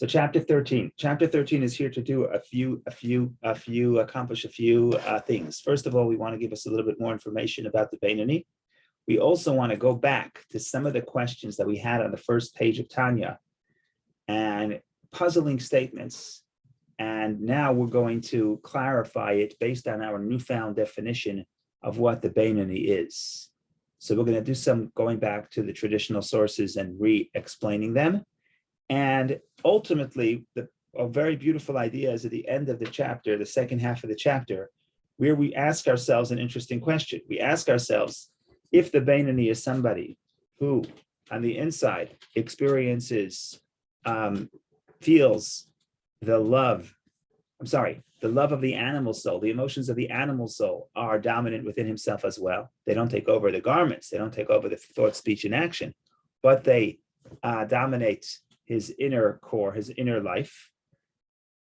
So chapter 13. Chapter 13 is here to do accomplish a few things. First of all, we want to give us a little bit more information about the Beinuni. We also want to go back to some of the questions that we had on the first page of Tanya and puzzling statements. And now we're going to clarify it based on our newfound definition of what the Beinuni is. So we're going to do some going back to the traditional sources and re-explaining them. And ultimately, a very beautiful idea is at the end of the chapter, the second half of the chapter, where we ask ourselves an interesting question. We ask ourselves, if the Beinuni is somebody who, on the inside, experiences, feels the love of the animal soul, the emotions of the animal soul are dominant within himself as well. They don't take over the garments, they don't take over the thought, speech, and action, but they dominate his inner core, his inner life.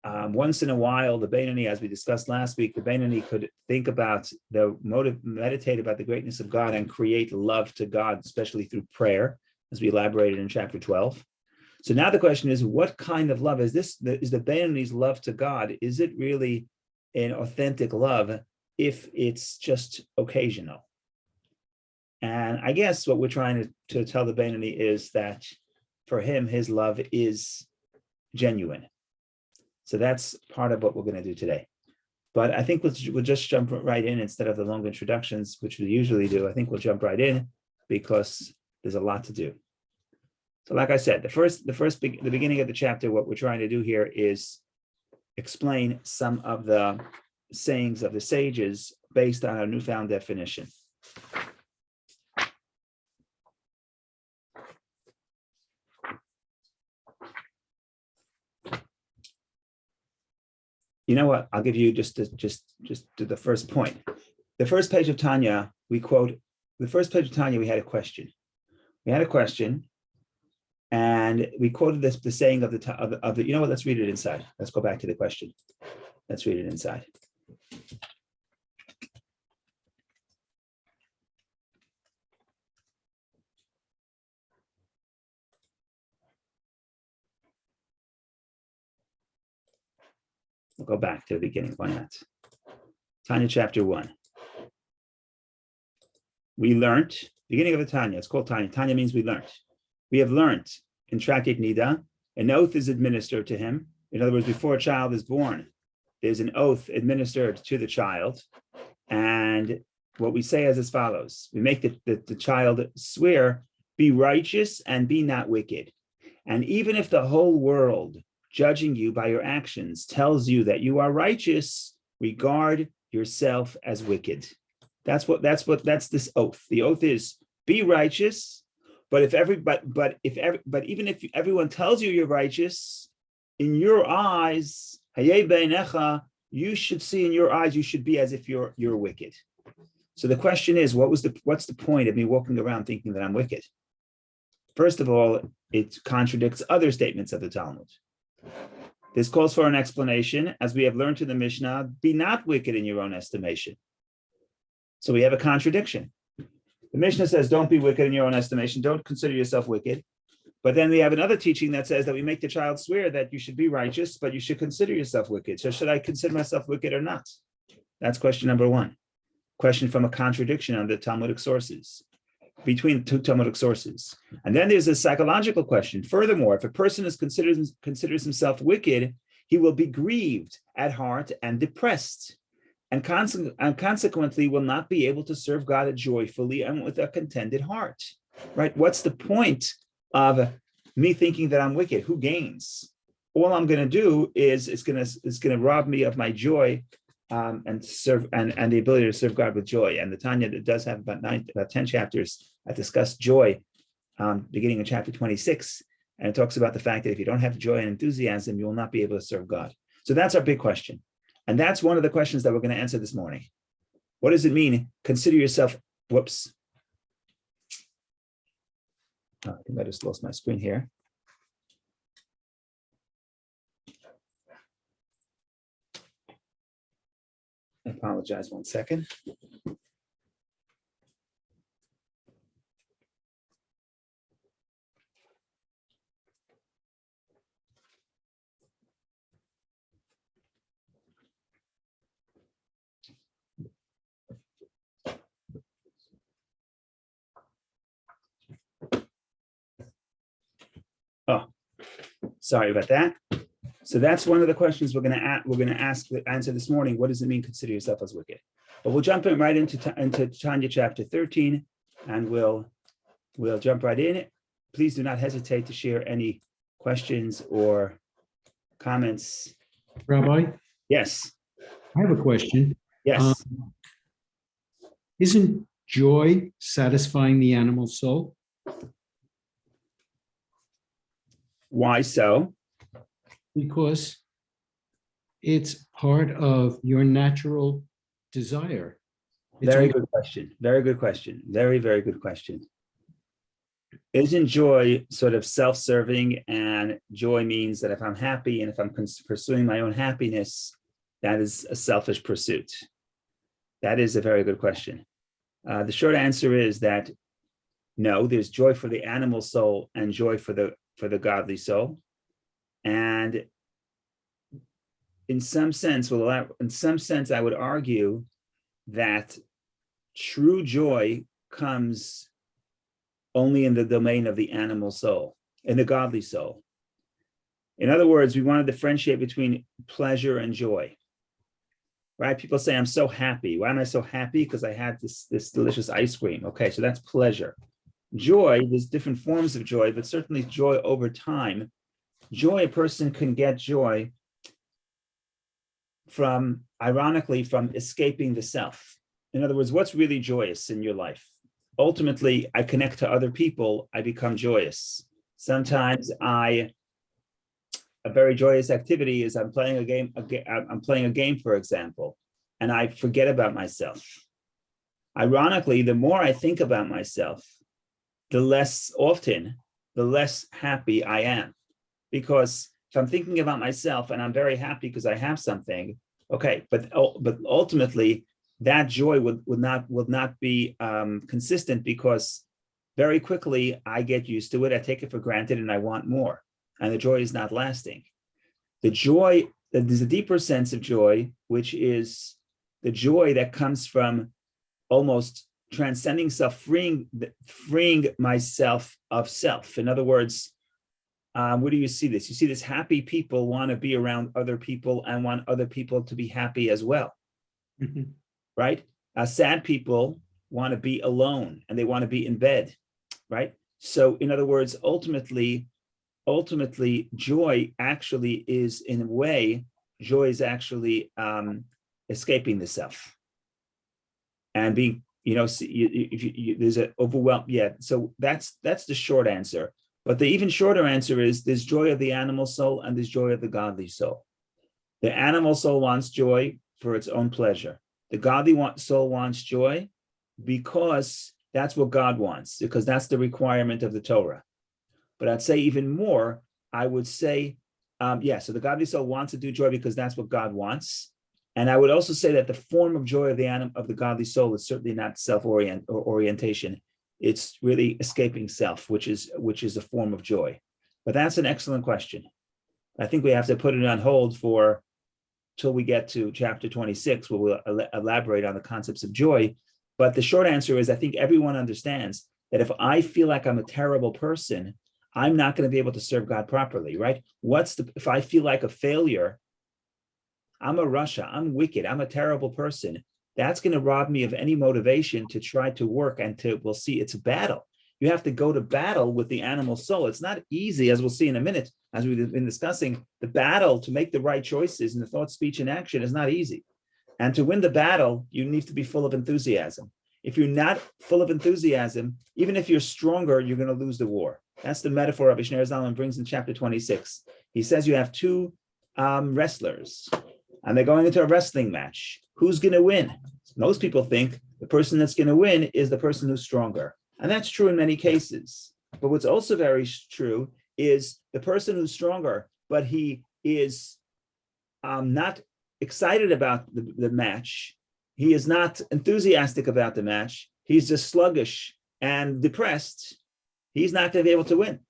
Once in a while, the Beinuni, as we discussed last week, the Beinuni could think about meditate about the greatness of God and create love to God, especially through prayer, as we elaborated in chapter 12. So now the question is, what kind of love is this? Is the Beinuni's love to God? Is it really an authentic love if it's just occasional? And I guess what we're trying to tell the Beinuni is that for him, his love is genuine. So that's part of what we're going to do today. But I think we'll just jump right in instead of the long introductions, which we usually do. I think we'll jump right in because there's a lot to do. So like I said, the beginning of the chapter, what we're trying to do here is explain some of the sayings of the sages based on our newfound definition. You know what? I'll give you just to the first point. The first page of Tanya, we quote, the first page of Tanya, we had a question. We had a question, and we quoted the saying of the, you know what, let's read it inside. Let's go back to the question. Let's read it inside. We'll go back to the beginning. Why not? Tanya chapter 1. We learned, beginning of the Tanya, it's called Tanya. Tanya means we learned. We have learned in Tractate Nida, an oath is administered to him. In other words, before a child is born, there's an oath administered to the child. And what we say is as follows. We make the child swear, be righteous and be not wicked. And even if the whole world judging you by your actions tells you that you are righteous, regard yourself as wicked. That's this oath. The oath is be righteous, but even if everyone tells you you're righteous, in your eyes, you should see in your eyes, you should be as if you're wicked. So the question is, what's the point of me walking around thinking that I'm wicked? First of all, it contradicts other statements of the Talmud. This calls for an explanation, as we have learned in the Mishnah, be not wicked in your own estimation. So we have a contradiction. The Mishnah says, don't be wicked in your own estimation, don't consider yourself wicked. But then we have another teaching that says that we make the child swear that you should be righteous, but you should consider yourself wicked. So should I consider myself wicked or not? That's question number one. Question from a contradiction on the Talmudic sources, between two Talmudic sources. And then there's a psychological question. Furthermore, if a person considers himself wicked, he will be grieved at heart and depressed, and consequently will not be able to serve God joyfully and with a contented heart. Right? What's the point of me thinking that I'm wicked? Who gains? All I'm going to do is it's going to rob me of my joy and serve and the ability to serve God with joy. And the Tanya that does have about 10 chapters that discuss joy, beginning in chapter 26, and it talks about the fact that if you don't have joy and enthusiasm, you will not be able to serve God. So that's our big question, and that's one of the questions that we're going to answer this morning. What does it mean? Consider yourself. Whoops. I think I just lost my screen here. I apologize, 1 second. Oh, sorry about that. So that's one of the questions we're going to answer this morning. What does it mean, consider yourself as wicked? But we'll jump in right into Tanya chapter 13, and we'll jump right in. Please do not hesitate to share any questions or comments. Rabbi? Yes. I have a question. Yes. Isn't joy satisfying the animal soul? Why so? Because it's part of your natural desire. Very good question. Very good question. Very, very good question. Isn't joy sort of self-serving? And joy means that if I'm happy and if I'm pursuing my own happiness, that is a selfish pursuit. That is a very good question. The short answer is that no, there's joy for the animal soul and joy for the godly soul. And in some sense, I would argue that true joy comes only in the domain of the animal soul, in the godly soul. In other words, we want to differentiate between pleasure and joy, right? People say, I'm so happy. Why am I so happy? Because I had this delicious ice cream. Okay, so that's pleasure. Joy, there's different forms of joy, but certainly joy over time. Joy, a person can get joy ironically, from escaping the self. In other words, what's really joyous in your life? Ultimately, I connect to other people, I become joyous. Sometimes a very joyous activity is I'm playing a game, for example, and I forget about myself. Ironically, the more I think about myself, the less happy I am. Because if I'm thinking about myself and I'm very happy because I have something, okay, but ultimately that joy would not be consistent, because very quickly I get used to it, I take it for granted, and I want more, and the joy is not lasting. There's a deeper sense of joy, which is the joy that comes from almost transcending self, freeing myself of self. In other words, where do you see this? You see this: happy people want to be around other people and want other people to be happy as well, right? Sad people want to be alone and they want to be in bed, right? So in other words, ultimately, joy actually is, in a way, joy is actually escaping the self and being, there's an overwhelm. Yeah, so that's the short answer. But the even shorter answer is there's joy of the animal soul and there's joy of the godly soul. The animal soul wants joy for its own pleasure. The godly soul wants joy because that's what God wants, because that's the requirement of the Torah. But I'd say even more, I would say, so the godly soul wants to do joy because that's what God wants. And I would also say that the form of joy of the godly soul is certainly not self-orientation. It's really escaping self, which is a form of joy. But that's an excellent question. I think we have to put it on hold till we get to chapter 26, where we'll elaborate on the concepts of joy. But the short answer is, I think everyone understands that if I feel like I'm a terrible person, I'm not going to be able to serve God properly, right? If I feel like a failure, I'm a rasha, I'm wicked, I'm a terrible person, that's going to rob me of any motivation to try to work we'll see, it's a battle. You have to go to battle with the animal soul. It's not easy, as we'll see in a minute, as we've been discussing. The battle to make the right choices in the thought, speech, and action is not easy. And to win the battle, you need to be full of enthusiasm. If you're not full of enthusiasm, even if you're stronger, you're going to lose the war. That's the metaphor Rabbi Shneur Zalman brings in chapter 26. He says you have two wrestlers, and they're going into a wrestling match. Who's going to win? Most people think the person that's going to win is the person who's stronger. And that's true in many cases. But what's also very true is the person who's stronger, but he is not excited about the match. He is not enthusiastic about the match. He's just sluggish and depressed. He's not going to be able to win,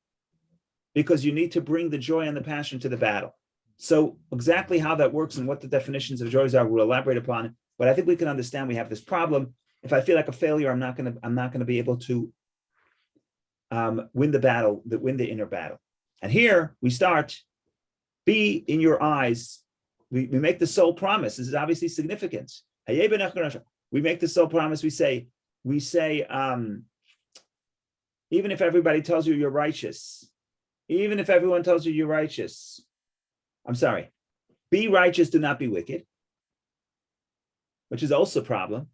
because you need to bring the joy and the passion to the battle. So exactly how that works and what the definitions of joys are, we'll elaborate upon. But I think we can understand we have this problem. If I feel like a failure, I'm not going to be able to win the battle, win the inner battle. And here we start, be in your eyes. We make the soul promise. This is obviously significant. We make the soul promise. We say, even if everybody tells you you're righteous, even if everyone tells you you're righteous, I'm sorry, be righteous, do not be wicked, which is also a problem.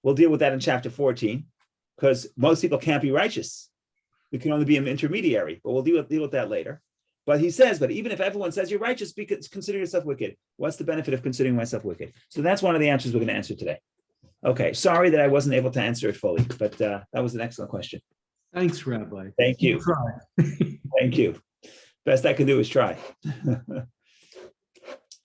We'll deal with that in chapter 14, because most people can't be righteous. We can only be an intermediary, but we'll deal with that later. But he says, but even if everyone says you're righteous, consider yourself wicked. What's the benefit of considering myself wicked? So that's one of the answers we're going to answer today. Okay, sorry that I wasn't able to answer it fully, but that was an excellent question. Thanks, Rabbi. Thank you. Thank you. Best I can do is try.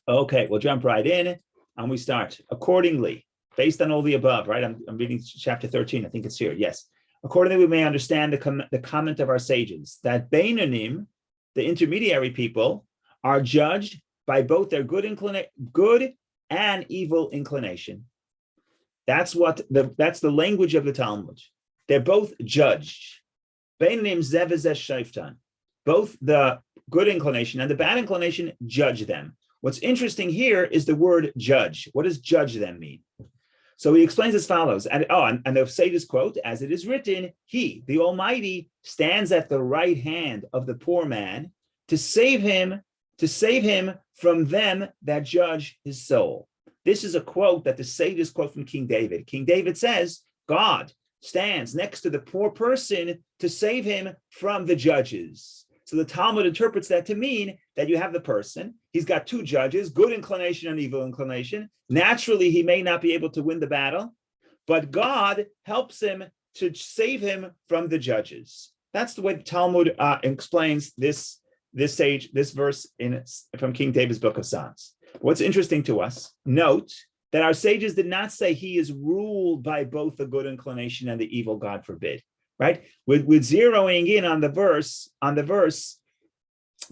Okay, we'll jump right in and we start. Accordingly, based on all the above, right? I'm reading chapter 13. I think it's here. Yes. Accordingly, we may understand the comment of our sages that Beinunim, the intermediary people, are judged by both their good and evil inclination. That's the language of the Talmud. They're both judged. Beinunim zev v'zeh shoftan. Both the good inclination and the bad inclination judge them. What's interesting here is the word judge. What does judge them mean? So he explains as follows, and the sages quote, as it is written, he, the Almighty, stands at the right hand of the poor man to save him from them that judge his soul. This is a quote that the sages quote from King David. King David says, God stands next to the poor person to save him from the judges. So the Talmud interprets that to mean that you have the person, he's got two judges, good inclination and evil inclination. Naturally, he may not be able to win the battle, but God helps him to save him from the judges. That's the way the Talmud explains this verse from King David's book of Psalms. What's interesting to us, note that our sages did not say he is ruled by both the good inclination and the evil, God forbid. Right? With zeroing in on the verse,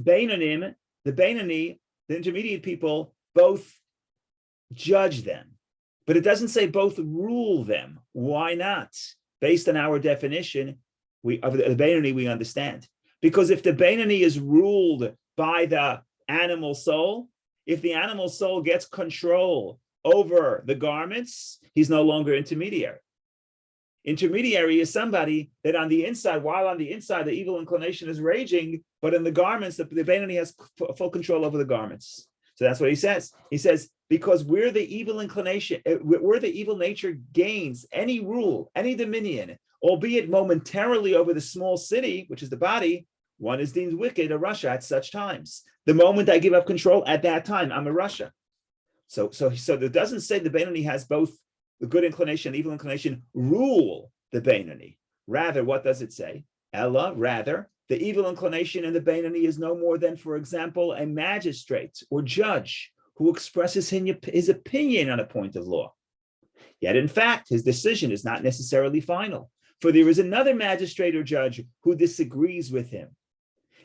Beinunim, the Beinuni, the intermediate people, both judge them. But it doesn't say both rule them. Why not? Based on our definition of the Beinuni, we understand. Because if the Beinuni is ruled by the animal soul, if the animal soul gets control over the garments, he's no longer intermediary. Intermediary is somebody that while on the inside, the evil inclination is raging, but in the garments, the Beinuni has full control over the garments. So that's what he says. He says, because where the evil inclination, where the evil nature gains any rule, any dominion, albeit momentarily over the small city, which is the body, one is deemed wicked, a rasha at such times. The moment I give up control, at that time, I'm a rasha. So it doesn't say the Beinuni has both the good inclination and evil inclination rule the Beinuni. Rather, what does it say? Ella, rather, the evil inclination in the Beinuni is no more than, for example, a magistrate or judge who expresses his opinion on a point of law. Yet, in fact, his decision is not necessarily final, for there is another magistrate or judge who disagrees with him.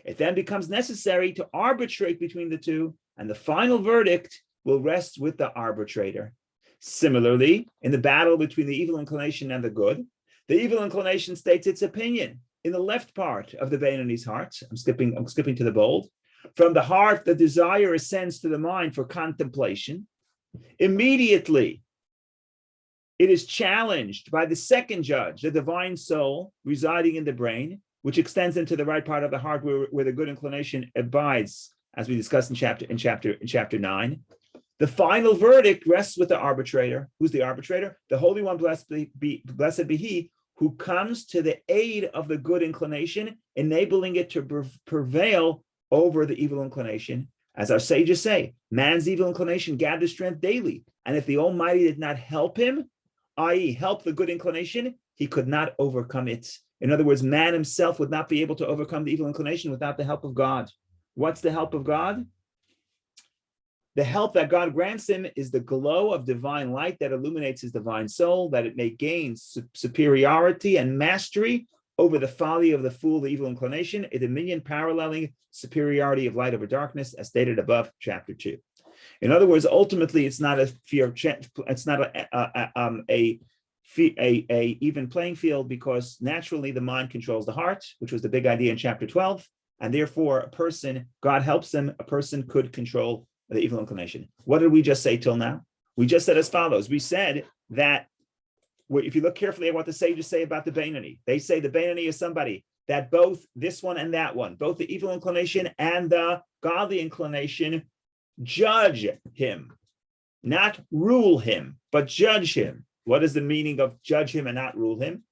It then becomes necessary to arbitrate between the two, and the final verdict will rest with the arbitrator. Similarly, in the battle between the evil inclination and the good, the evil inclination states its opinion in the left part of the Beinuni's heart. I'm skipping to the bold. From the heart, the desire ascends to the mind for contemplation. Immediately, it is challenged by the second judge, the divine soul residing in the brain, which extends into the right part of the heart where the good inclination abides, as we discussed in chapter 9. The final verdict rests with the arbitrator. Who's the arbitrator? The Holy One, blessed be he, who comes to the aid of the good inclination, enabling it to prevail over the evil inclination. As our sages say, man's evil inclination gathers strength daily. And if the Almighty did not help him, i.e., help the good inclination, he could not overcome it. In other words, man himself would not be able to overcome the evil inclination without the help of God. What's the help of God? The help that God grants him is the glow of divine light that illuminates his divine soul, that it may gain superiority and mastery over the folly of the fool, the evil inclination, a dominion paralleling superiority of light over darkness, as stated above, chapter 2. In other words, ultimately, it's not a fear. It's not a even playing field, because naturally the mind controls the heart, which was the big idea in chapter 12. and therefore a person, God helps them, a person could control the evil inclination. What did we just say till now? We just said as follows. We said that if you look carefully at what the sages say about the Beinuni, they say the Beinuni is somebody that both this one and that one, both the evil inclination and the godly inclination, judge him, not rule him, but judge him. What is the meaning of judge him and not rule him?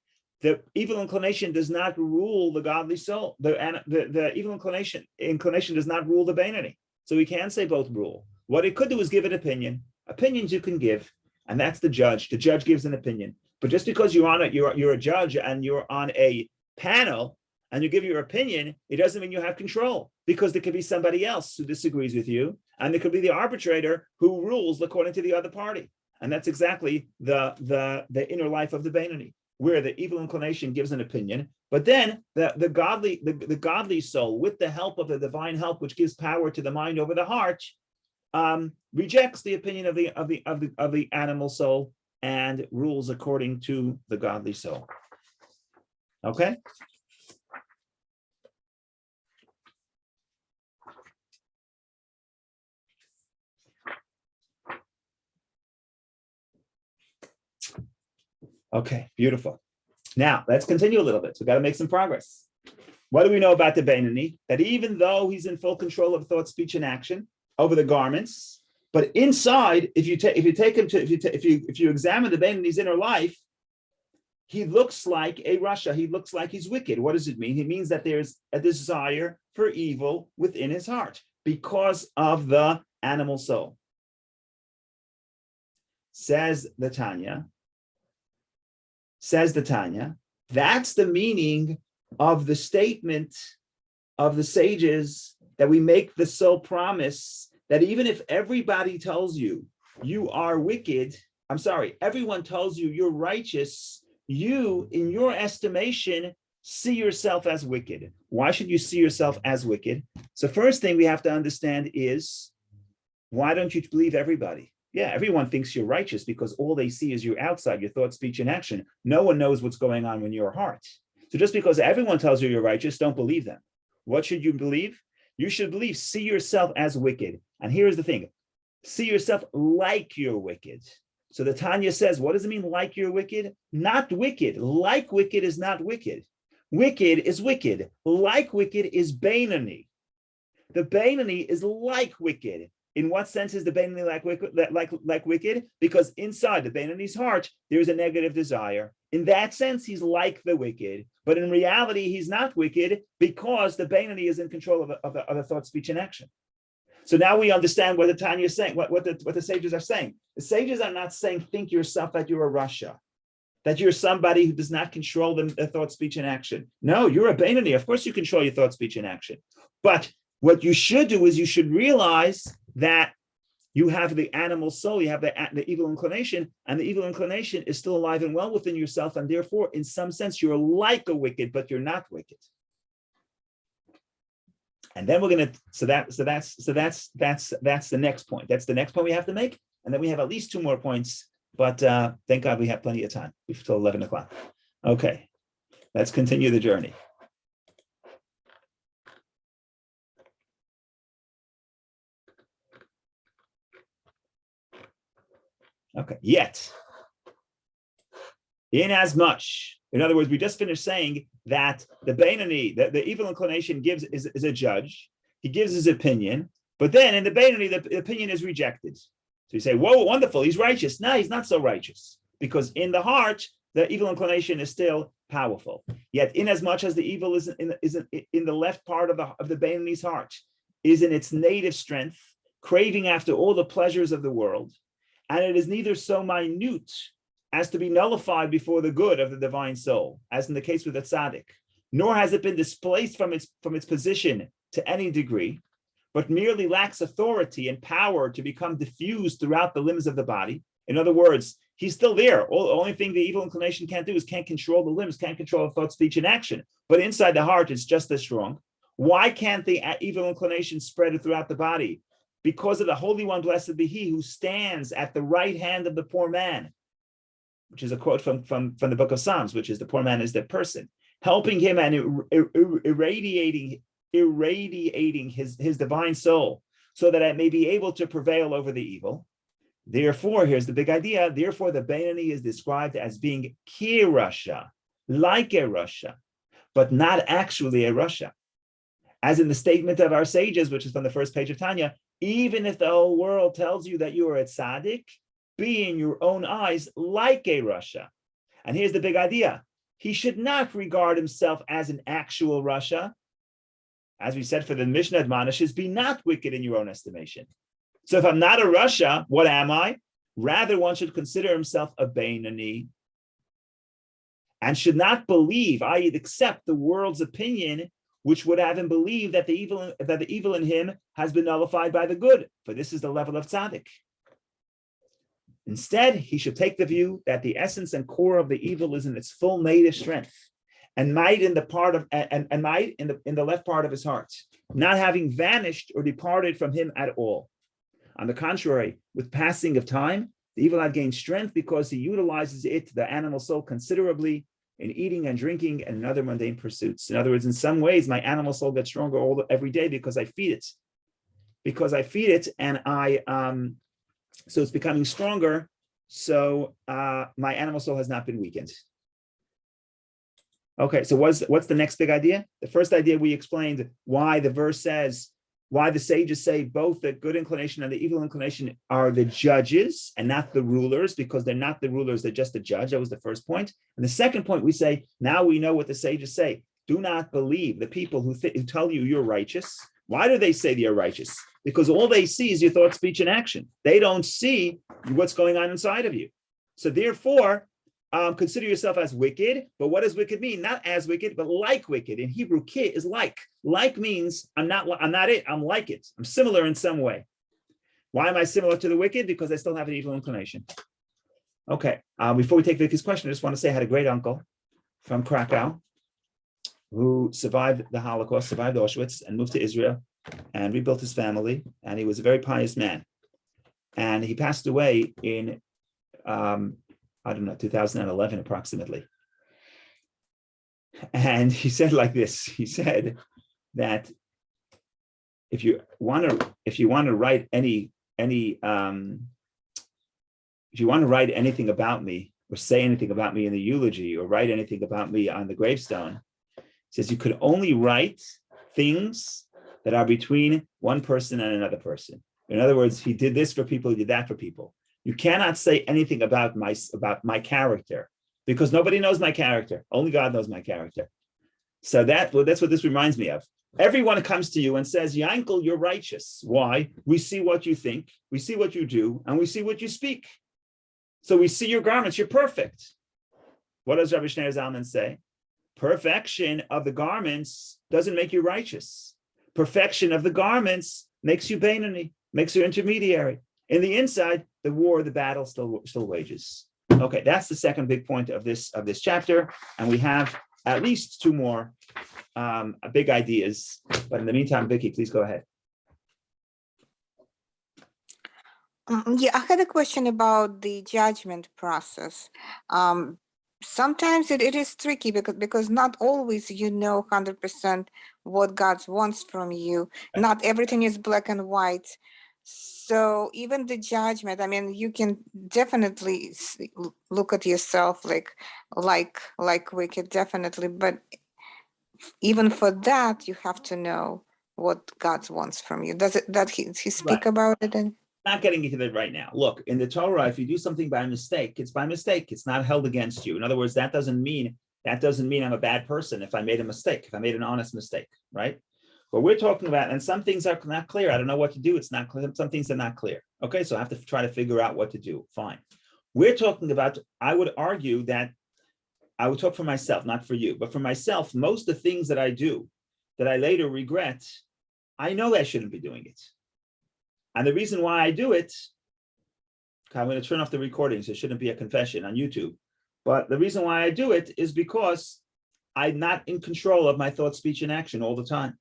The evil inclination does not rule the godly soul. The evil inclination does not rule the Beinuni. So we can say both rule. What it could do is give an opinion. Opinions you can give, and that's the judge. The judge gives an opinion. But just because you're a judge and you're on a panel and you give your opinion, it doesn't mean you have control, because there could be somebody else who disagrees with you, and there could be the arbitrator who rules according to the other party. And that's exactly the inner life of the Beinuni, where the evil inclination gives an opinion, but then the godly soul, with the help of the divine help, which gives power to the mind over the heart, rejects the opinion of the animal soul and rules according to the godly soul. Okay. Okay, beautiful. Now let's continue a little bit. So we've got to make some progress. What do we know about the Beinuni? That even though he's in full control of thought, speech, and action over the garments, but inside, if you examine the Beinuni's inner life, he looks like a Rasha. He looks like he's wicked. What does it mean? It means that there's a desire for evil within his heart because of the animal soul. Says the Tanya, that's the meaning of the statement of the sages that we make the soul promise that even if everybody tells you you are wicked, everyone tells you you're righteous, you, in your estimation, see yourself as wicked. Why should you see yourself as wicked? So first thing we have to understand is, why don't you believe everybody? Yeah, everyone thinks you're righteous because all they see is your outside, your thought, speech, and action. No one knows what's going on in your heart. So just because everyone tells you you're righteous, don't believe them. What should you believe? You should believe, see yourself as wicked. And here's the thing, see yourself like you're wicked. So the Tanya says, what does it mean, like you're wicked? Not wicked. Like wicked is not wicked. Wicked is wicked. Like wicked is Beinuni. The Beinuni is like wicked. In what sense is the Beinuni like wicked? Because inside the Beinuni's heart, there's a negative desire. In that sense, he's like the wicked. But in reality, he's not wicked because the Beinuni is in control of the thought, speech, and action. So now we understand what the Tanya is saying, what the sages are saying. The sages are not saying, think yourself that you're a Rasha, that you're somebody who does not control the thought, speech, and action. No, you're a Beinuni. Of course you control your thought, speech, and action. But what you should do is you should realize that you have the animal soul, you have the evil inclination, and the evil inclination is still alive and well within yourself, and therefore, in some sense, you're like a wicked, but you're not wicked. And then we're gonna that's the next point. That's the next point we have to make, and then we have at least two more points. But thank God we have plenty of time. We've till 11 o'clock. Okay, let's continue the journey. Okay, yet, in other words, we just finished saying that the Beinuni, the evil inclination is a judge. He gives his opinion, but then in the Beinuni, the opinion is rejected. So you say, whoa, wonderful, he's righteous. No, he's not so righteous, because in the heart, the evil inclination is still powerful. Yet, inasmuch as the evil is in the left part of the Beinuni's heart, is in its native strength, craving after all the pleasures of the world, and it is neither so minute as to be nullified before the good of the divine soul, as in the case with the tzaddik, nor has it been displaced from its position to any degree, but merely lacks authority and power to become diffused throughout the limbs of the body. In other words, he's still there. The only thing the evil inclination can't do is can't control the limbs, can't control the thought, speech, and action. But inside the heart, it's just as strong. Why can't the evil inclination spread it throughout the body? Because of the Holy One, blessed be He, who stands at the right hand of the poor man, which is a quote from the book of Psalms, which is the poor man is the person, helping him and irradiating irradiating his divine soul so that it may be able to prevail over the evil. Therefore, here's the big idea. Therefore, the Beinuni is described as being ki rasha, like a rasha, but not actually a rasha. As in the statement of our sages, which is from the first page of Tanya, even if the whole world tells you that you are a tzaddik, be in your own eyes like a rasha. And here's the big idea. He should not regard himself as an actual rasha. As we said for the Mishnah admonishes, be not wicked in your own estimation. So if I'm not a rasha, what am I? Rather, one should consider himself a Beinuni and should not believe, i.e. accept the world's opinion, which would have him believe that the evil in him has been nullified by the good, for this is the level of tzaddik. Instead, he should take the view that the essence and core of the evil is in its full native strength, and might in the part of and might in the left part of his heart, not having vanished or departed from him at all. On the contrary, with passing of time, the evil had gained strength because he utilizes it, the animal soul, considerably in eating and drinking and in other mundane pursuits. In other words, in some ways, my animal soul gets stronger every day because I feed it. And so it's becoming stronger. So my animal soul has not been weakened. Okay, so what's the next big idea? The first idea we explained why the verse says, why the sages say both the good inclination and the evil inclination are the judges and not the rulers, because they're not the rulers, they're just the judge. That was the first point. And the second point, we say, now we know what the sages say. Do not believe the people who tell you you're righteous. Why do they say you're righteous? Because all they see is your thought, speech, and action. They don't see what's going on inside of you. So therefore, consider yourself as wicked. But what does wicked mean? Not as wicked, but like wicked. In Hebrew, ki is like. Like means I'm not it. I'm like it. I'm similar in some way. Why am I similar to the wicked? Because I still have an evil inclination. Okay. Before we take Vicky's question, I just want to say I had a great uncle from Krakow who survived the Holocaust, survived Auschwitz, and moved to Israel and rebuilt his family. And he was a very pious man. And he passed away in 2011 approximately. And he said like this, he said that if you want to write anything about me or say anything about me in the eulogy or write anything about me on the gravestone, he says you could only write things that are between one person and another person. In other words, he did this for people, he did that for people. You cannot say anything about my character because nobody knows my character. Only God knows my character. So that's what this reminds me of. Everyone comes to you and says, Yankel, you're righteous. Why? We see what you think, we see what you do, and we see what you speak. So we see your garments, you're perfect. What does Rabbi Shneur Zalman say? Perfection of the garments doesn't make you righteous. Perfection of the garments makes you Beinuni, makes you intermediary. In the inside, the battle still wages. Okay, that's the second big point of this chapter, and we have at least two more big ideas. But in the meantime, Vicky, please go ahead. Yeah, I had a question about the judgment process. Sometimes it is tricky because not always 100% what God wants from you. Not everything is black and white. So even the judgment, I mean, you can definitely look at yourself like wicked, definitely. But even for that, you have to know what God wants from you. Does he speak about it? And not getting into that right now. Look, in the Torah, if you do something by mistake, it's by mistake. It's not held against you. In other words, that doesn't mean I'm a bad person if I made a mistake, if I made an honest mistake, right? But we're talking about, and some things are not clear. I don't know what to do. It's not clear. Some things are not clear. Okay, so I have to try to figure out what to do. Fine. We're talking about, I would argue that, I would talk for myself, not for you, but for myself, most of the things that I do that I later regret, I know I shouldn't be doing it. And the reason why I do it, I'm going to turn off the recording, so it shouldn't be a confession on YouTube. But the reason why I do it is because I'm not in control of my thought, speech, and action all the time.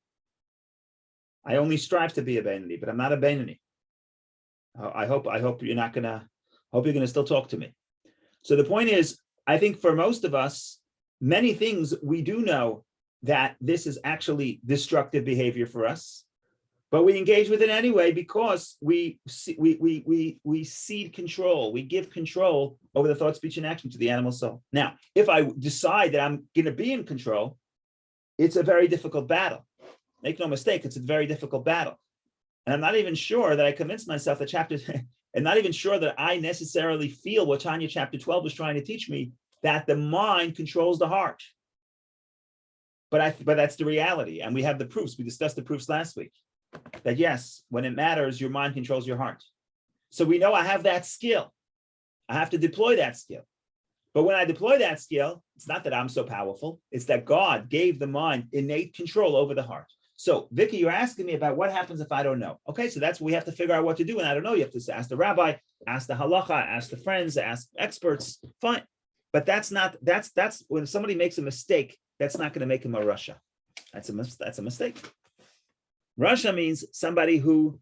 I only strive to be a Beinuni, but I'm not a Beinuni. I hope you're not gonna. Hope you're gonna still talk to me. So the point is, I think for most of us, many things we do know that this is actually destructive behavior for us, but we engage with it anyway because we cede control. We give control over the thought, speech, and action to the animal soul. Now, if I decide that I'm going to be in control, it's a very difficult battle. Make no mistake, it's a very difficult battle. And I'm not even sure that I convinced myself that and not even sure that I necessarily feel what Tanya chapter 12 was trying to teach me, that the mind controls the heart. But that's the reality. And we have the proofs. We discussed the proofs last week. That yes, when it matters, your mind controls your heart. So we know I have that skill. I have to deploy that skill. But when I deploy that skill, it's not that I'm so powerful. It's that God gave the mind innate control over the heart. So, Vicky, you're asking me about what happens if I don't know. Okay, so that's what we have to figure out what to do. And I don't know. You have to ask the rabbi, ask the halacha, ask the friends, ask experts. Fine. But that's when somebody makes a mistake, that's not going to make him a Rasha. That's a mistake. Rasha means somebody who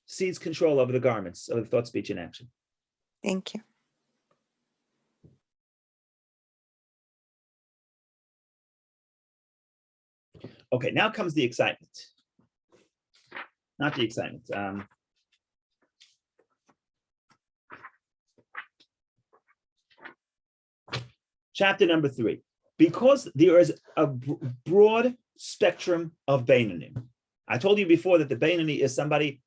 cedes control over the garments, of the thought, speech, and action. Thank you. Okay, now comes the excitement. Not the excitement. Chapter number 3. Because there is a broad spectrum of Beinuni. I told you before that the Beinuni is somebody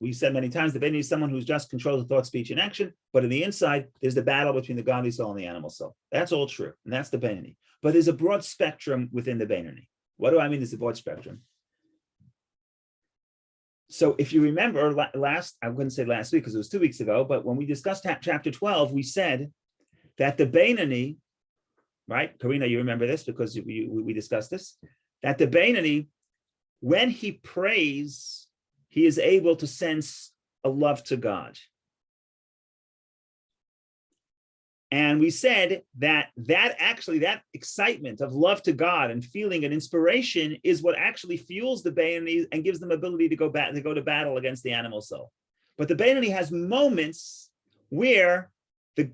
we said many times, the Beinuni is someone who's just controls the thought, speech, and action, but in the inside, there's the battle between the godly soul and the animal soul. That's all true, and that's the Beinuni. But there's a broad spectrum within the Beinuni. What do I mean there's a broad spectrum? So if you remember I wouldn't say last week because it was 2 weeks ago, but when we discussed chapter 12, we said that the Beinuni, right? Karina, you remember this because we discussed this, that the Beinuni, when he prays, he is able to sense a love to God. And we said that excitement of love to God and feeling an inspiration is what actually fuels the Beinuni and gives them ability to go to battle against the animal soul. But the Beinuni has moments where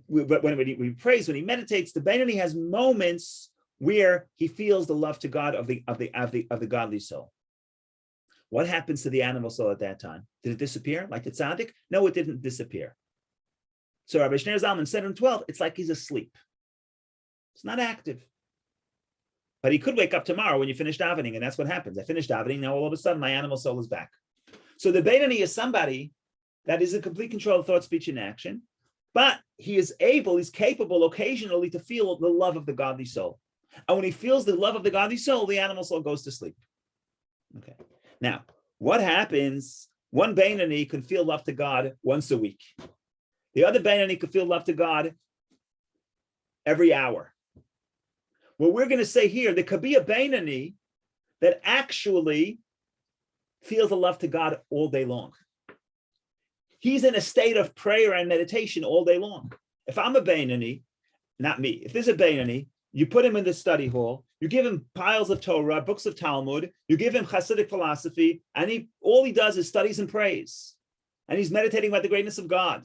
when he prays, when he meditates, the Beinuni has moments where he feels the love to God of the godly soul. What happens to the animal soul at that time? Did it disappear like the tzaddik? No, it didn't disappear. So Rabbi Shneur Zalman said in 12, it's like he's asleep. It's not active. But he could wake up tomorrow when you finish davening, and that's what happens. I finished davening, now all of a sudden my animal soul is back. So the Beinuni is somebody that is in complete control of thought, speech, and action, but he's capable occasionally to feel the love of the godly soul. And when he feels the love of the godly soul, the animal soul goes to sleep. Okay. Now, what happens? One Beinuni can feel love to God once a week. The other Beinuni could feel love to God every hour. What we're going to say here, there could be a Beinuni that actually feels the love to God all day long. He's in a state of prayer and meditation all day long. If I'm a Beinuni, not me, if there's a Beinuni, you put him in the study hall, you give him piles of Torah, books of Talmud, you give him Hasidic philosophy, and all he does is studies and prays. And he's meditating about the greatness of God.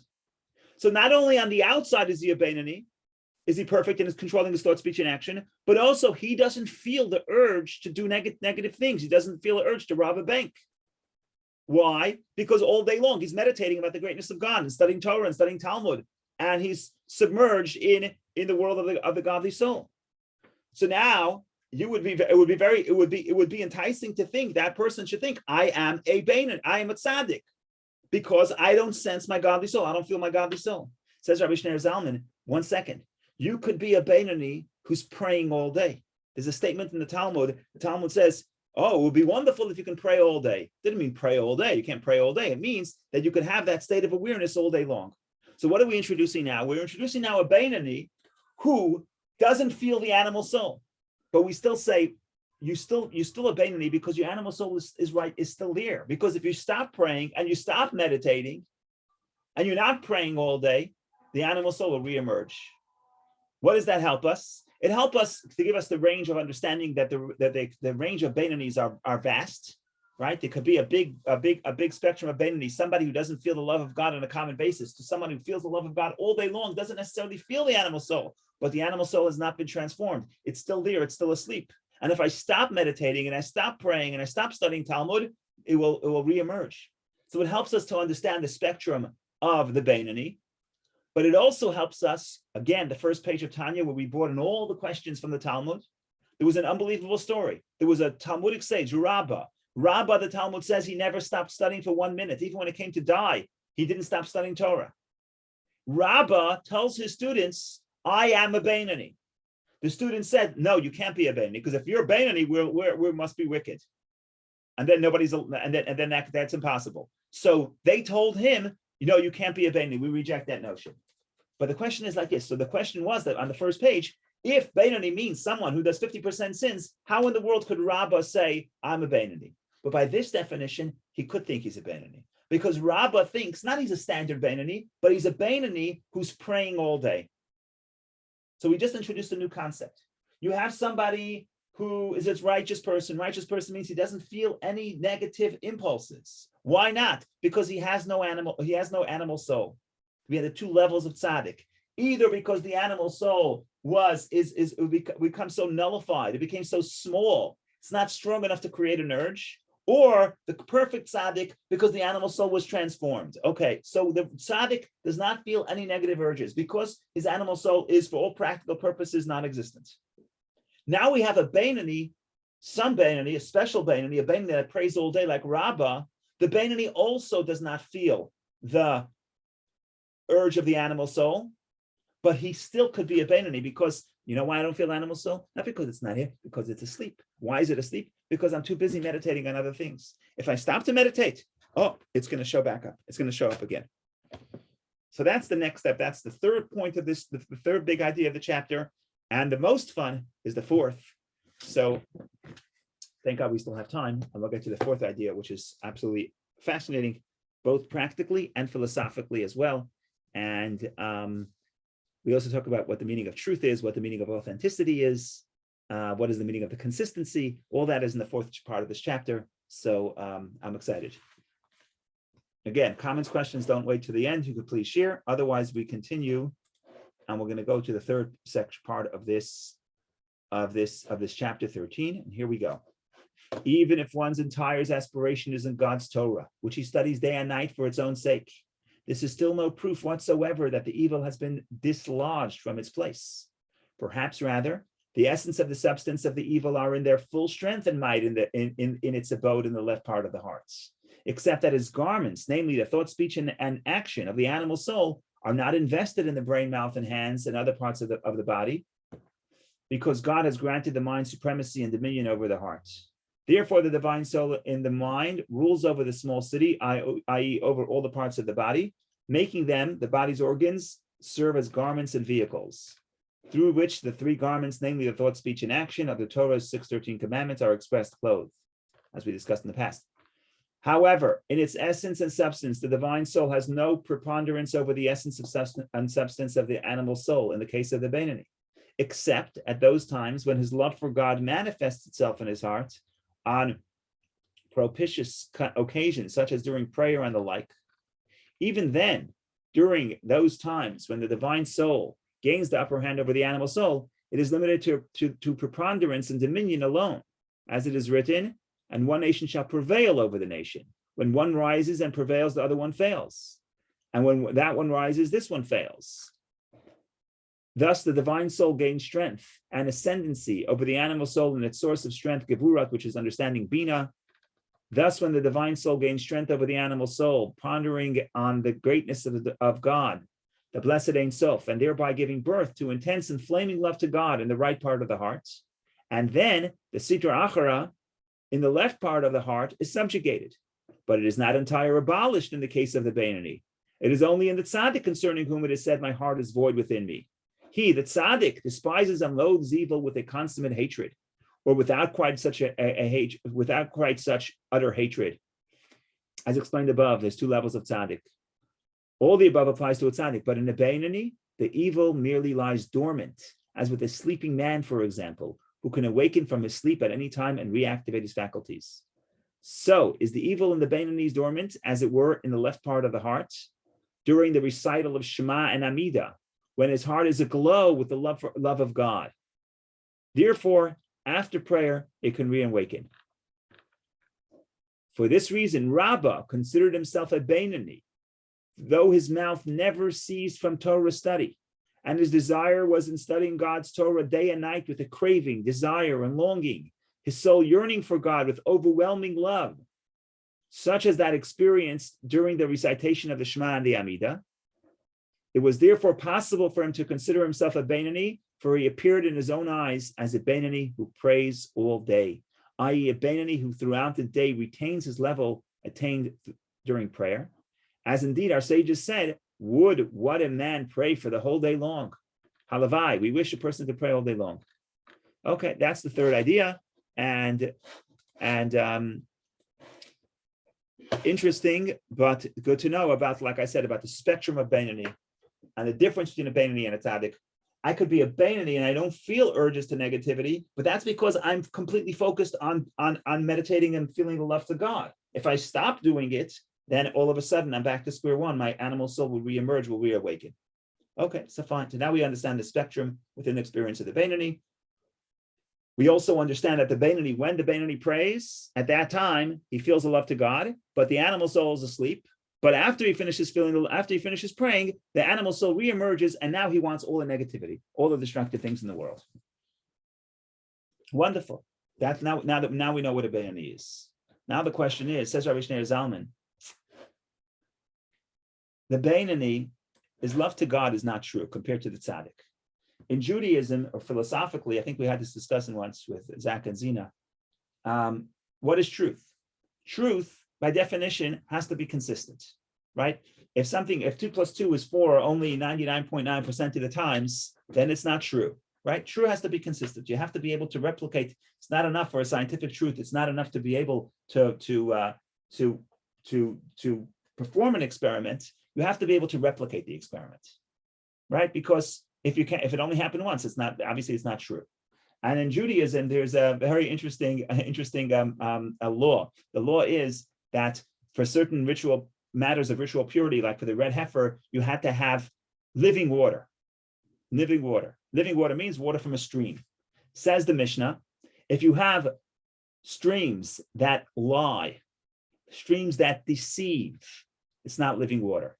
So not only on the outside is he a Beinuni, is he perfect and is controlling his thought, speech, and action, but also he doesn't feel the urge to do negative things. He doesn't feel the urge to rob a bank. Why? Because all day long he's meditating about the greatness of God and studying Torah and studying Talmud, and he's submerged in the world of the godly soul. So now it would be enticing to think that person should think, I am a Beinuni, I am a tzaddik, because I don't sense my godly soul. I don't feel my godly soul. Says Rabbi Shneur Zalman, 1 second. You could be a Beinuni who's praying all day. There's a statement in the Talmud. The Talmud says, oh, it would be wonderful if you can pray all day. Didn't mean pray all day. You can't pray all day. It means that you could have that state of awareness all day long. So what are we introducing now? We're introducing now a Beinuni who doesn't feel the animal soul. But we still say, you're still a Beinuni because your animal soul is still there. Because if you stop praying and you stop meditating and you're not praying all day, the animal soul will reemerge. What does that help us? It helps us to give us the range of understanding that the range of Beinunis are vast, right? There could be a big spectrum of Beinuni, somebody who doesn't feel the love of God on a common basis, to someone who feels the love of God all day long, doesn't necessarily feel the animal soul, but the animal soul has not been transformed. It's still there, it's still asleep. And if I stop meditating and I stop praying and I stop studying Talmud, it will reemerge. So it helps us to understand the spectrum of the Beinuni, but it also helps us, again, the first page of Tanya, where we brought in all the questions from the Talmud. There was an unbelievable story. There was a Talmudic sage, Rabbah. Rabbah, the Talmud says, he never stopped studying for 1 minute. Even when it came to die, he didn't stop studying Torah. Rabbah tells his students, I am a Beinuni. The student said, no, you can't be a Beinuni, because if you're a Beinuni, we must be wicked. And then that's impossible. So they told him, you can't be a Beinuni. We reject that notion. But the question is like this. So the question was that on the first page, if Beinuni means someone who does 50% sins, how in the world could Rabbah say, I'm a Beinuni? But by this definition, he could think he's a Beinuni. Because Rabbah thinks, not he's a standard Beinuni, but he's a Beinuni who's praying all day. So we just introduced a new concept. You have somebody who is a righteous person. Righteous person means he doesn't feel any negative impulses. Why not? Because he has no animal soul. We had the two levels of tzaddik. Either because the animal soul becomes so nullified, it became so small, it's not strong enough to create an urge, or the perfect tzaddik because the animal soul was transformed. Okay, so the tzaddik does not feel any negative urges because his animal soul is, for all practical purposes, non-existent. Now we have a Beinuni, a special Beinuni, a Beinuni that prays all day like Rabbah. The Beinuni also does not feel the urge of the animal soul, but he still could be a Beinuni because, you know why I don't feel animal soul? Not because it's not here, because it's asleep. Why is it asleep? Because I'm too busy meditating on other things. If I stop to meditate, it's going to show back up. It's going to show up again. So that's the next step. That's the third point of this, the third big idea of the chapter. And the most fun is the fourth. So thank God we still have time. And we'll get to the fourth idea, which is absolutely fascinating, both practically and philosophically as well. And we also talk about what the meaning of truth is, what the meaning of authenticity is, what is the meaning of the consistency. All that is in the fourth part of this chapter. So I'm excited. Again, comments, questions, don't wait to the end. You could please share. Otherwise, we continue. And we're going to go to the third section part of this chapter 13. And here we go. Even if one's entire aspiration is in God's Torah, which he studies day and night for its own sake, this is still no proof whatsoever that the evil has been dislodged from its place. Perhaps rather, the essence of the substance of the evil are in their full strength and might in its abode in the left part of the hearts, except that its garments, namely the thought, speech, and action of the animal soul, are not invested in the brain, mouth, and hands and other parts of the body, because God has granted the mind supremacy and dominion over the heart. Therefore, the divine soul in the mind rules over the small city, i.e. over all the parts of the body, making them, the body's organs, serve as garments and vehicles, through which the three garments, namely the thought, speech, and action of the Torah's 613 commandments, are expressed clothed, as we discussed in the past. However, in its essence and substance, the divine soul has no preponderance over the essence of substance of the animal soul in the case of the Beinuni, except at those times when his love for God manifests itself in his heart on propitious occasions, such as during prayer and the like. Even then, during those times when the divine soul gains the upper hand over the animal soul, it is limited to preponderance and dominion alone, as it is written, and one nation shall prevail over the nation. When one rises and prevails, the other one fails. And when that one rises, this one fails. Thus, the divine soul gains strength and ascendancy over the animal soul in its source of strength, Gevurat, which is understanding Bina. Thus, when the divine soul gains strength over the animal soul, pondering on the greatness of God, the blessed Ein Sof, and thereby giving birth to intense and flaming love to God in the right part of the heart. And then the Sitra Achara, in the left part of the heart, is subjugated, but it is not entirely abolished in the case of the Beinuni. It is only in the tzaddik concerning whom it is said, my heart is void within me. He, the tzaddik, despises and loathes evil with a consummate hatred, or without quite such utter hatred. As explained above, there's two levels of tzaddik. All the above applies to a tzaddik, but in the Beinuni, the evil merely lies dormant, as with a sleeping man, for example, who can awaken from his sleep at any time and reactivate his faculties. So, is the evil in the Beinuni dormant, as it were, in the left part of the heart, during the recital of Shema and Amida, when his heart is aglow with the love of God. Therefore, After prayer, it can reawaken. For this reason, Rabbah considered himself a Beinuni, though his mouth never ceased from Torah study, and his desire was in studying God's Torah day and night with a craving, desire, and longing, his soul yearning for God with overwhelming love, such as that experienced during the recitation of the Shema and the Amidah. It was therefore possible for him to consider himself a Beinuni, for he appeared in his own eyes as a Beinuni who prays all day, i.e. a Beinuni who throughout the day retains his level attained during prayer. As indeed our sages said, would what a man pray for the whole day long. Halavai, we wish a person to pray all day long. Okay, that's the third idea. And interesting, but good to know about, like I said, about the spectrum of Beinuni and the difference between a Beinuni and a tzaddik. I could be a Beinuni and I don't feel urges to negativity, but that's because I'm completely focused on meditating and feeling the love to God. If I stop doing it, then all of a sudden I'm back to square one. My animal soul will reemerge, will reawaken. Okay, so fine. So now we understand the spectrum within the experience of the Beinuni. We also understand that the Beinuni, when the Beinuni prays, at that time, he feels the love to God, but the animal soul is asleep. But after he finishes praying, the animal soul reemerges, and now he wants all the negativity, all the destructive things in the world. Wonderful. That's now we know what a Beinuni is. Now the question is, says Rabbi Shneur Zalman, the Beinuni, his love to God is not true compared to the tzaddik. In Judaism, or philosophically, I think we had this discussion once with Zach and Zina. What is truth? Truth, by definition, has to be consistent, right? If 2 plus 2 is 4 only 99.9% of the times, then it's not true, right? True has to be consistent. You have to be able to replicate. It's not enough for a scientific truth. It's not enough to be able to perform an experiment. You have to be able to replicate the experiment, right? Because if it only happened once, it's not true. And in Judaism, there's a very interesting law. The law is that for certain matters of ritual purity, like for the red heifer, you had to have living water. Living water. Living water means water from a stream. Says the Mishnah, if you have streams that lie, streams that deceive, it's not living water.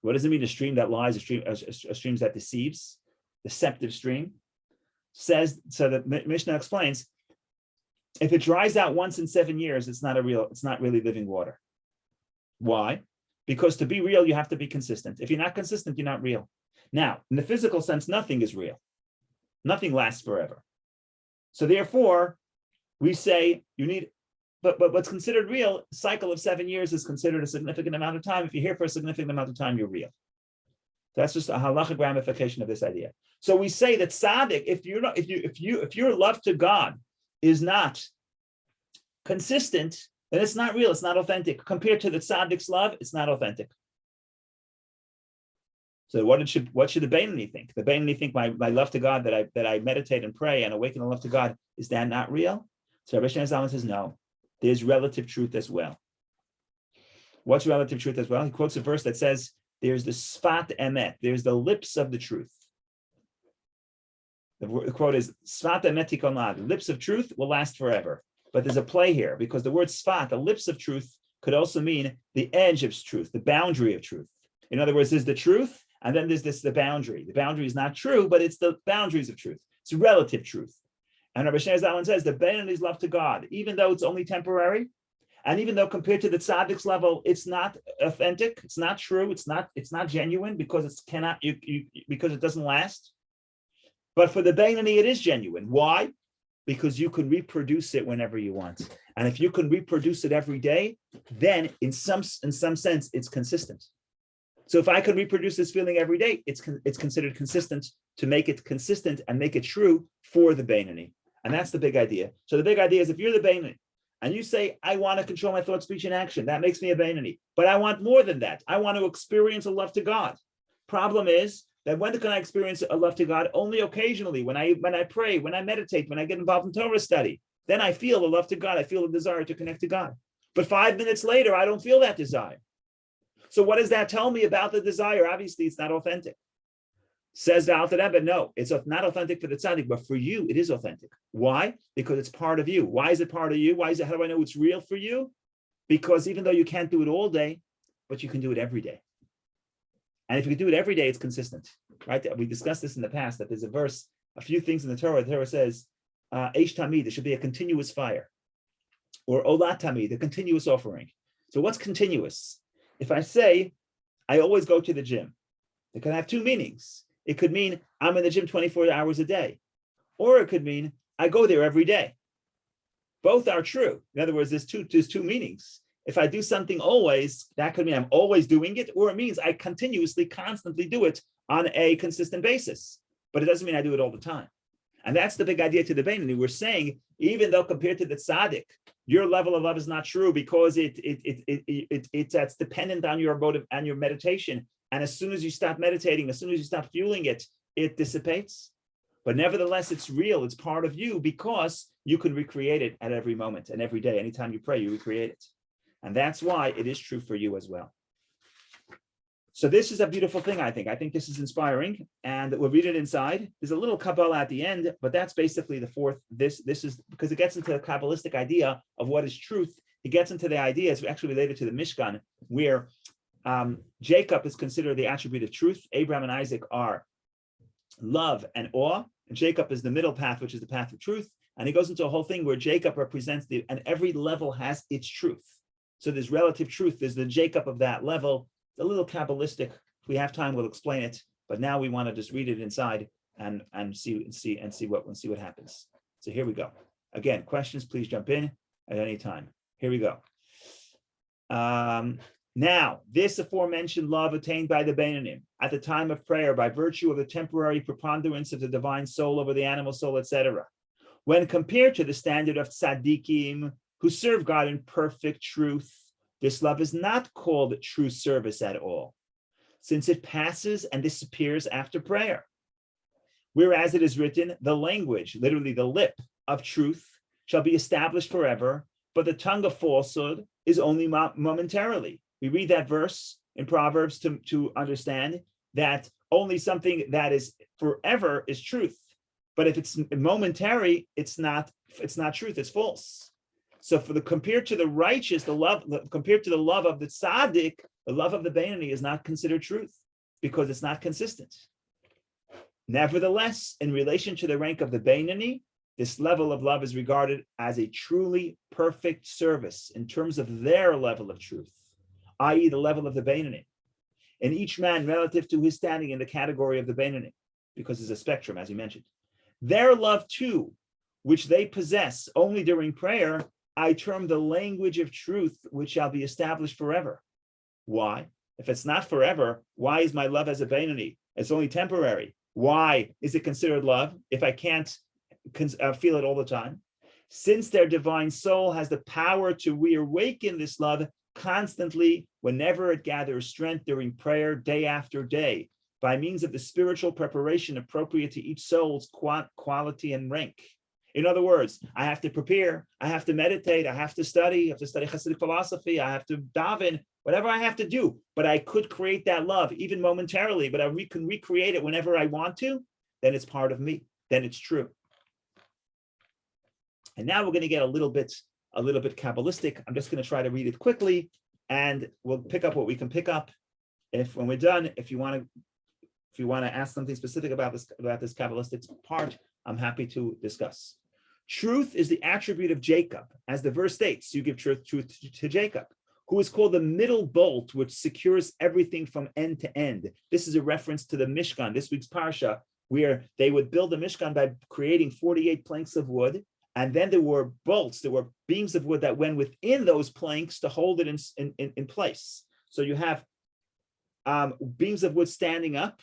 What does it mean? A stream that lies, a stream that deceives, deceptive stream. Says, so the Mishnah explains, if it dries out once in 7 years, it's not really living water. Why? Because to be real, you have to be consistent. If you're not consistent, you're not real. Now, in the physical sense, nothing is real. Nothing lasts forever. So therefore, we say you need, but what's considered real, a cycle of 7 years is considered a significant amount of time. If you're here for a significant amount of time, you're real. That's just a halachic ramification of this idea. So we say that tzaddik, if your love to God is not consistent, then it's not real. It's not authentic. Compared to the tzaddik's love, it's not authentic. So what should the Beinuni think? The Beinuni think my love to God, that I meditate and pray and awaken the love to God, is that not real? So Rabbi Shneur Zalman says no. There's relative truth as well. What's relative truth as well? He quotes a verse that says, there's the sfat emet, there's the lips of the truth. The quote is, sfat emet tikon la'ad, lips of truth will last forever. But there's a play here, because the word sfat, the lips of truth, could also mean the edge of truth, the boundary of truth. In other words, there's the truth, and then there's the boundary. The boundary is not true, but it's the boundaries of truth. It's relative truth. And Rabbi Shneur Zalman says the Beinuni's love to God, even though it's only temporary, and even though compared to the tzaddik's level, it's not authentic, it's not true, it's not genuine, because because it doesn't last. But for the Beinuni, it is genuine. Why? Because you can reproduce it whenever you want. And if you can reproduce it every day, then in some sense, it's consistent. So if I can reproduce this feeling every day, it's considered consistent, to make it consistent and make it true for the Beinuni. And that's the big idea. So the big idea is, if you're the Beinuni and you say, I want to control my thought, speech, and action, that makes me a Beinuni. But I want more than that. I want to experience a love to God. Problem is that when can I experience a love to God? Only occasionally, when I pray, when I meditate, when I get involved in Torah study. Then I feel the love to God. I feel the desire to connect to God. But 5 minutes later, I don't feel that desire. So what does that tell me about the desire? Obviously, it's not authentic. Says the Alter Rebbe, no, it's not authentic for the tzaddik, but for you, it is authentic. Why? Because it's part of you. Why is it part of you? Why is it? How do I know it's real for you? Because even though you can't do it all day, but you can do it every day. And if you do it every day, it's consistent, right? We discussed this in the past, that there's a verse, a few things in the Torah says, Eish Tamid, there should be a continuous fire. Or Olat Tamid, a continuous offering. So what's continuous? If I say, I always go to the gym, it can have two meanings. It could mean I'm in the gym 24 hours a day. Or it could mean I go there every day. Both are true. In other words, there's two meanings. If I do something always, that could mean I'm always doing it, or it means I continuously, constantly do it on a consistent basis. But it doesn't mean I do it all the time. And that's the big idea to the Beinuni. We're saying, even though compared to the tzaddik, your level of love is not true because it's dependent on your motive and your meditation. And as soon as you stop meditating, as soon as you stop fueling it, it dissipates. But nevertheless, it's real. It's part of you because you can recreate it at every moment and every day. Anytime you pray, you recreate it. And that's why it is true for you as well. So this is a beautiful thing, I think. I think this is inspiring. And we'll read it inside. There's a little Kabbalah at the end, but that's basically the fourth. This is because it gets into the Kabbalistic idea of what is truth. It gets into the idea, it's actually related to the Mishkan, where Jacob is considered the attribute of truth. Abraham and Isaac are love and awe. And Jacob is the middle path, which is the path of truth. And he goes into a whole thing where Jacob represents and every level has its truth. So there's relative truth. There's the Jacob of that level. It's a little Kabbalistic. If we have time, we'll explain it. But now we want to just read it inside and see what happens. So here we go. Again, questions, please jump in at any time. Here we go. Now, this aforementioned love attained by the Beinuni at the time of prayer by virtue of the temporary preponderance of the divine soul over the animal soul, etc. When compared to the standard of tzaddikim who serve God in perfect truth, this love is not called true service at all, since it passes and disappears after prayer. Whereas it is written, the language, literally the lip of truth, shall be established forever, but the tongue of falsehood is only momentarily. We read that verse in Proverbs to understand that only something that is forever is truth. But if it's momentary, it's not truth, it's false. So compared to the righteous, compared to the love of the tzaddik, the love of the Beinuni is not considered truth because it's not consistent. Nevertheless, in relation to the rank of the Beinuni, this level of love is regarded as a truly perfect service in terms of their level of truth, i.e. the level of the Beinuni, and each man relative to his standing in the category of the Beinuni, because there's a spectrum, as you mentioned. Their love too, which they possess only during prayer, I term the language of truth, which shall be established forever. Why? If it's not forever, why is my love as a Beinuni? It's only temporary. Why is it considered love if I can't feel it all the time? Since their divine soul has the power to reawaken this love constantly whenever it gathers strength during prayer day after day, by means of the spiritual preparation appropriate to each soul's quality and rank. In other words, I have to prepare, I have to meditate, I have to study Hasidic philosophy, I have to daven, whatever I have to do. But I could create that love even momentarily, but I can recreate it whenever I want to, then it's part of me, then it's true. And now we're going to get a little bit Kabbalistic. I'm just going to try to read it quickly, and we'll pick up what we can pick up. When we're done, if you want to ask something specific about this Kabbalistic part, I'm happy to discuss. Truth is the attribute of Jacob, as the verse states. You give truth to Jacob, who is called the middle bolt, which secures everything from end to end. This is a reference to the Mishkan, this week's parsha, where they would build the Mishkan by creating 48 planks of wood. And then there were bolts, there were beams of wood that went within those planks to hold it in place. So you have beams of wood standing up,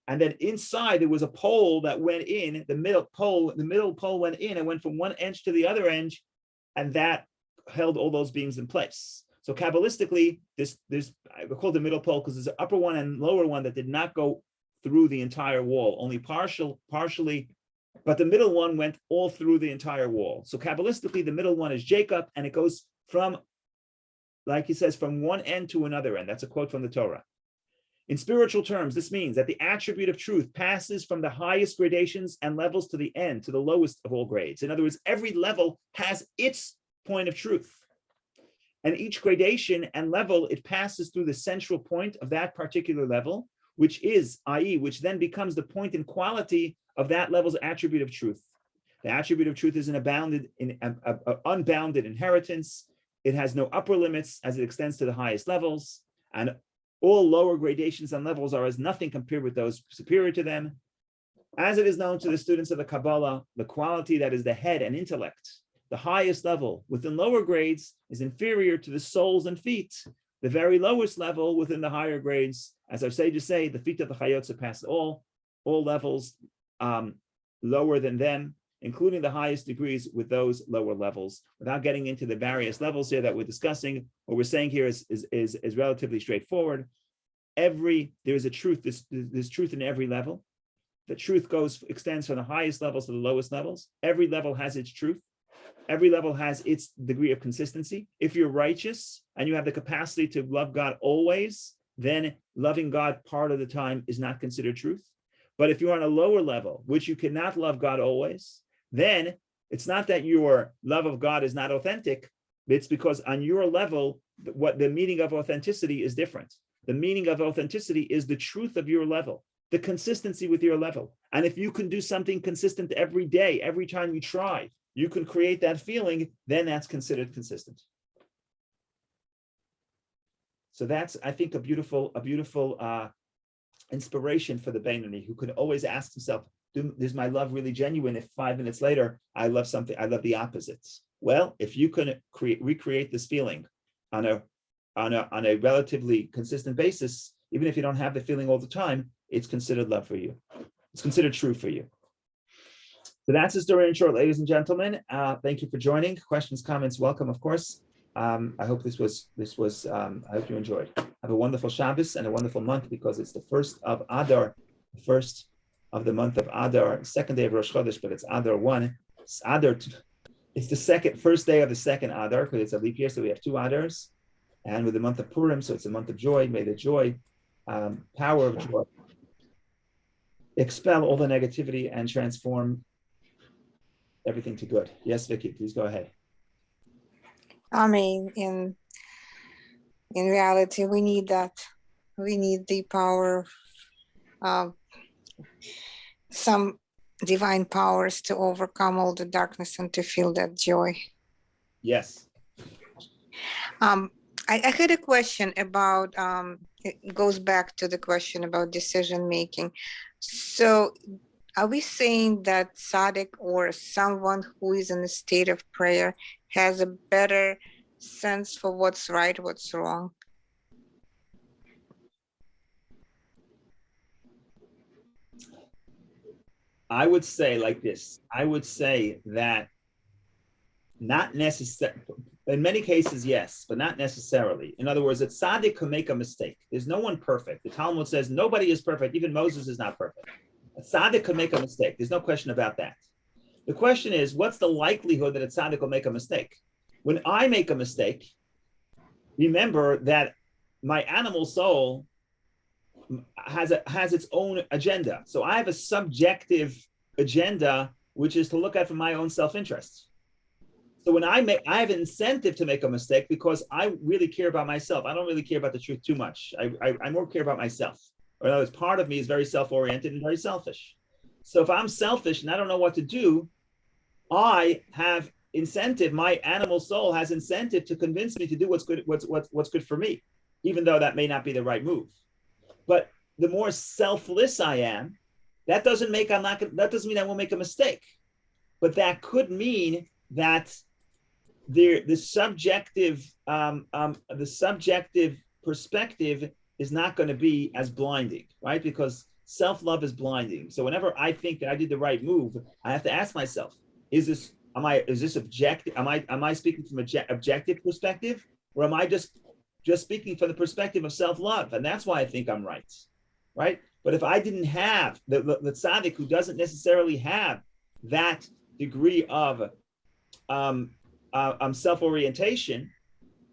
and then inside there was a pole that went in, the middle pole went in and went from one edge to the other edge, and that held all those beams in place. So Kabbalistically, we call it the middle pole because there's an upper one and lower one that did not go through the entire wall, only partially. But the middle one went all through the entire wall. So Kabbalistically, the middle one is Jacob, and it goes from, like he says, from one end to another end. That's a quote from the Torah. In spiritual terms, this means that the attribute of truth passes from the highest gradations and levels to the end, to the lowest of all grades. In other words, every level has its point of truth. And each gradation and level, it passes through the central point of that particular level, which is, i.e., which then becomes the point in quality of that level's attribute of truth. The attribute of truth is an unbounded inheritance. It has no upper limits as it extends to the highest levels, and all lower gradations and levels are as nothing compared with those superior to them. As it is known to the students of the Kabbalah, the quality that is the head and intellect, the highest level within lower grades, is inferior to the soles and feet. The very lowest level within the higher grades, as our sages say, the feet of the Chayot surpass all levels lower than them, including the highest degrees with those lower levels. Without getting into the various levels here that we're discussing, what we're saying here is relatively straightforward. There is a truth, there's truth in every level. The truth extends from the highest levels to the lowest levels. Every level has its truth. Every level has its degree of consistency. If you're righteous and you have the capacity to love God always, then loving God part of the time is not considered truth. But if you're on a lower level, which you cannot love God always, then it's not that your love of God is not authentic. It's because on your level, what the meaning of authenticity is different. The meaning of authenticity is the truth of your level, the consistency with your level. And if you can do something consistent every day, every time you try, you can create that feeling, then that's considered consistent. So that's, I think, a beautiful inspiration for the Beinuni, who could always ask himself, is my love really genuine if 5 minutes later I love something, I love the opposites? Well, if you can recreate this feeling on a relatively consistent basis, even if you don't have the feeling all the time, it's considered love for you. It's considered true for you. So that's the story in short, ladies and gentlemen. Thank you for joining. Questions, comments, welcome, of course. I hope I hope you enjoyed. Have a wonderful Shabbos and a wonderful month, because it's the first of Adar, the first of the month of Adar, second day of Rosh Chodesh, but it's Adar 1. It's the first day of the second Adar, because it's a leap year, so we have 2 Adars. And with the month of Purim, so it's a month of joy. May the joy, power of joy, expel all the negativity and transform everything to good. Yes, Vicky, please go ahead. I mean, in reality, we need that. We need the power of some divine powers to overcome all the darkness and to feel that joy. Yes. I had a question about, it goes back to the question about decision making. So are we saying that tzaddik, or someone who is in a state of prayer, has a better sense for what's right, what's wrong? I would say like this. I would say that not necessarily, in many cases, yes, but not necessarily. In other words, a tzaddik can make a mistake. There's no one perfect. The Talmud says nobody is perfect. Even Moses is not perfect. A tzaddik could make a mistake. There's no question about that. The question is, what's the likelihood that a tzaddik will make a mistake? When I make a mistake, remember that my animal soul has its own agenda. So I have a subjective agenda, which is to look at from my own self-interest. So when I have an incentive to make a mistake, because I really care about myself. I don't really care about the truth too much. I more care about myself. Or in other words, part of me is very self-oriented and very selfish. So if I'm selfish and I don't know what to do, I have incentive. My animal soul has incentive to convince me to do what's good for me, even though that may not be the right move. But the more selfless I am, that doesn't mean I won't make a mistake. But that could mean that the subjective perspective is not going to be as blinding, right? Because self-love is blinding. So whenever I think that I did the right move, I have to ask myself, is this objective? Am I speaking from an objective perspective, or am I just speaking from the perspective of self-love? And that's why I think I'm right? But if I didn't have the tzaddik, who doesn't necessarily have that degree of self-orientation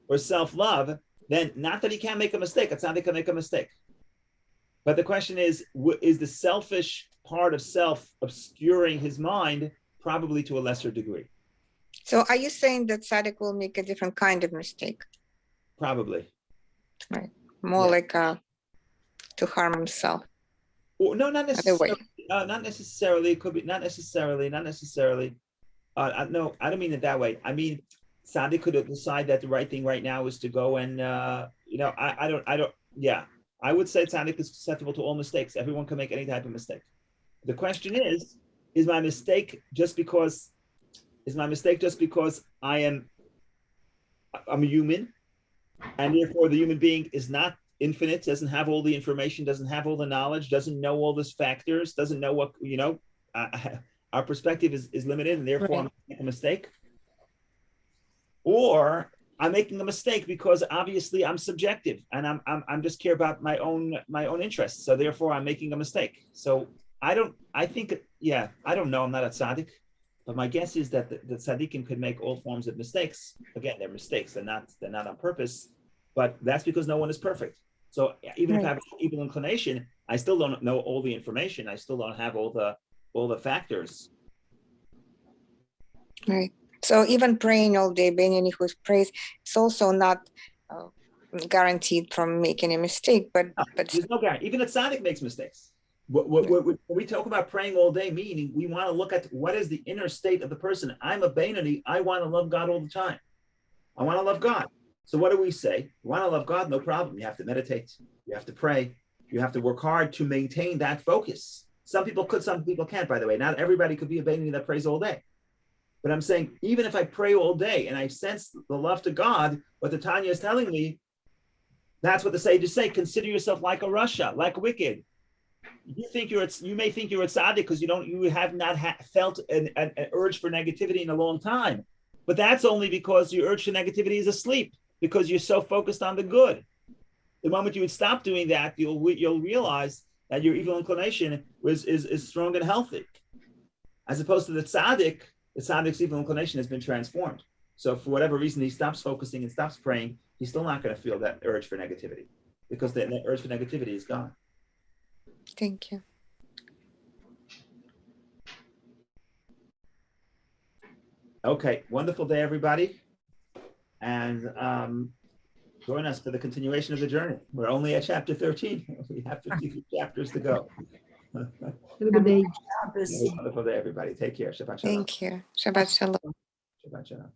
or self-love, then not that he can't make a mistake, a tzaddik can make a mistake. But the question is the selfish part of self obscuring his mind? Probably to a lesser degree. So are you saying that tzaddik will make a different kind of mistake? Probably. Right. More Yeah. like to harm himself. Or, no, not Other way. necessarily. Not necessarily. It could be not necessarily. Not necessarily. No, I don't mean it that way. I mean, tzaddik could decide that the right thing right now is to go and I don't. Yeah, I would say tzaddik is susceptible to all mistakes. Everyone can make any type of mistake. The question is my mistake just because I'm a human, and therefore the human being is not infinite, doesn't have all the information, doesn't have all the knowledge, doesn't know all these factors, doesn't know what, our perspective is limited, and therefore I'm making a mistake? Or I'm making a mistake because obviously I'm subjective and I'm just care about my own interests. So therefore I'm making a mistake. So I don't know. I'm not a tzaddik, but my guess is that the tzaddikim could make all forms of mistakes. Again, they're mistakes. They're not on purpose, but that's because no one is perfect. So even if I have an evil inclination, I still don't know all the information. I still don't have all the factors. Right. So even praying all day, Beinuni who prays, it's also not guaranteed from making a mistake. But there's no guarantee. Even a tzaddik makes mistakes. When we talk about praying all day, meaning we want to look at what is the inner state of the person. I'm a Beinuni. I want to love God all the time. I want to love God. So what do we say? You want to love God? No problem. You have to meditate. You have to pray. You have to work hard to maintain that focus. Some people could, some people can't, by the way. Not everybody could be a Beinuni that prays all day. But I'm saying, even if I pray all day and I sense the love to God, what the Tanya is telling me, that's what the sages say. Consider yourself like a Rasha, like wicked. You may think you're a tzaddik because you have not felt an urge for negativity in a long time. But that's only because your urge for negativity is asleep, because you're so focused on the good. The moment you would stop doing that, you'll realize that your evil inclination is strong and healthy. As opposed to the tzaddik's evil inclination has been transformed. So for whatever reason he stops focusing and stops praying, he's still not going to feel that urge for negativity, because that urge for negativity is gone. thank you. Okay, wonderful day, everybody. And join us for the continuation of the journey. We're only at chapter 13. We have 53 chapters to go. Have a good day. Wonderful day, everybody. Take care. Shabbat shalom. Thank you. Shabbat shalom. Shabbat shalom.